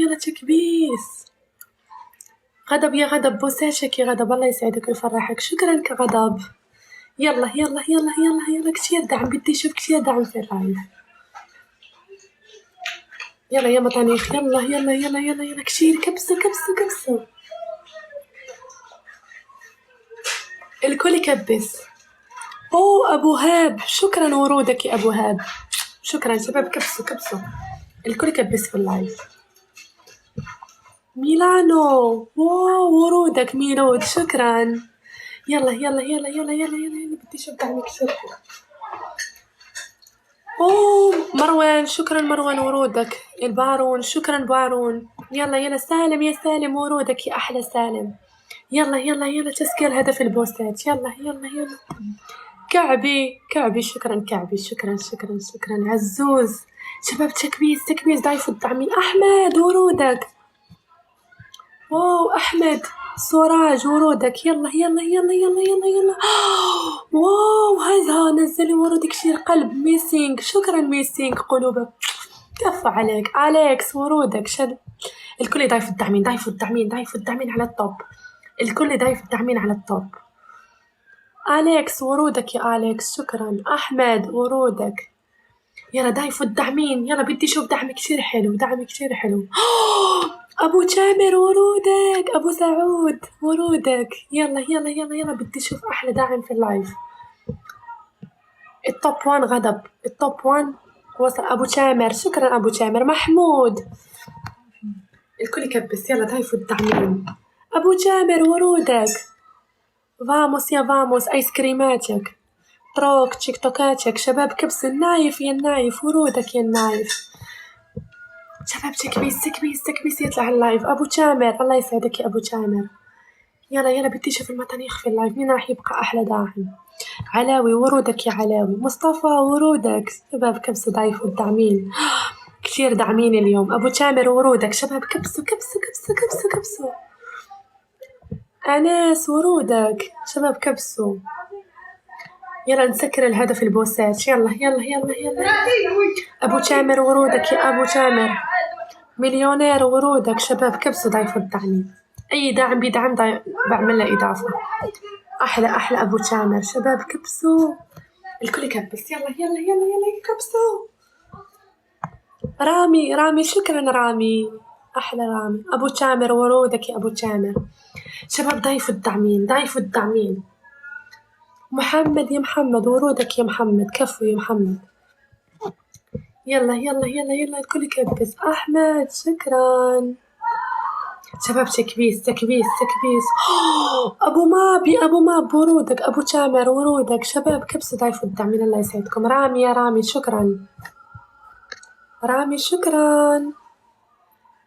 يلا تكبيس. غضب يا غضب، بوساشك يا غضب، الله يسعدك ويفرحك. شكرا كغضب. يلا يلا يلا يلا يلا كتير دعم، بدي اشوف كتير دعم في اللايف. يلا يا مطانيخ، يلا يلا يلا يلا يلا كتير، كبسوا كبسوا كبسوا. الكل يكبس. اوه ابو هاب، شكرا ورودك يا ابو هاب، شكرا شباب، كبسوا كبسوا. الكل يكبس في اللايف. ميلانو، واو ورودك ميلود، شكرا. يلا يلا يلا يلا يلا يلا يلا بدي اشوف دعمك كتير. اوه مروان، شكرا مروان ورودك. البارون، شكرا بارون. يلا يلا سالم يا سالم، ورودك يا احلى سالم. يلا يلا يلا تسكير هدف البوستات. يلا يلا يلا. كعبي كعبي، شكرا كعبي، شكرا شكرا شكرا. عزوز، شباب تكبيس تكبيس، ضيفوا الدعمين. احمد ورودك، واو احمد. سراج ورودك، يلا يلا يلا يلا يلا يلا. واو هذا نزلي ورودك كثير قلب ميسينج، شكرا ميسينج قلوبك، كفو عليك. أليكس ورودك شد. الكل ضيف الدعمين، ضيفوا الدعمين، ضيفوا الدعمين على الطب. الكل ضيف الدعمين على الطب. أليكس ورودك يا أليكس، شكرا. أحمد ورودك. يلا ضيفوا الدعمين، يلا بدي اشوف دعم كتير حلو، دعم كتير حلو. ابو تامر ورودك، ابو سعود ورودك. يلا يلا يلا يلا بدي اشوف احلى داعم في اللايف. التوب 1 غضب، التوب 1 وصل. ابو تامر، شكرا ابو تامر. محمود، الكل يكبس. يلا ضيفوا الدعمين. ابو تامر ورودك. فاموس يا فاموس، ايس كريماتك، تروك تيك توكاتك. شباب كبس النايف يا النايف، ورودك يا النايف. شباب تكبيس تكبيس تكبيس، يطلع اللايف. ابو تامر، الله يسعدك يا ابو تامر. يلا يلا بدي اشوف المطانيخ في اللايف، مين راح يبقى احلى داعم. علاوي ورودك يا علاوي. مصطفى ورودك. شباب كبسوا ضيفوا الداعمين، كتير داعمين اليوم. ابو تامر ورودك. شباب كبسوا كبسوا كبسوا كبسوا كبسوا. انس ورودك. شباب كبسوا. يلا نسكر الهدف البوسات. يلا يلا يلا يلا. ابو تامر ورودك يا ابو تامر. مليونير ورودك. شباب كبسوا ضيفوا الدعمين، اي داعم بيدعم بعمل له اضافه. احلى احلى ابو تامر. شباب كبسوا، الكل يكبس. يلا يلا يلا يلا كبسوا. رامي رامي، شكرا رامي، احلى رامي. ابو تامر ورودك يا ابو تامر. شباب ضيفوا الدعمين، ضيفوا الدعمين. محمد يا محمد ورودك يا محمد، كفو يا محمد. يلا يلا يلا يلا الكل يكبس. احمد شكرا. شباب تكبيس تكبيس تكبيس. ابو مابي، ابو ماب ورودك. ابو تامر ورودك. شباب كبسوا ضيفوا الدعمين، الله يسعدكم. رامي يا رامي، شكرا رامي، شكرا.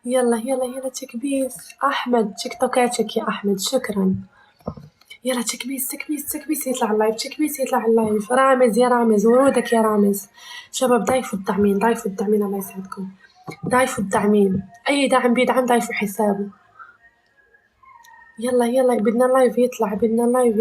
يلا يلا يلا تكبيس. احمد تيك توكاتك يا احمد، شكرا. يلا تكبيس تكبيس تكبيس، يطلع اللايف تكبيس، يطلع اللايف. رامز يا رامز ورودك يا رامز. شباب ضيفوا الدعمين، ضيفوا الدعمين، الله يسعدكم. ضيفوا الدعمين، اي دعم بيدعم ضيفوا حسابه. يلا يلا بدنا اللايف يطلع، بدنا اللايف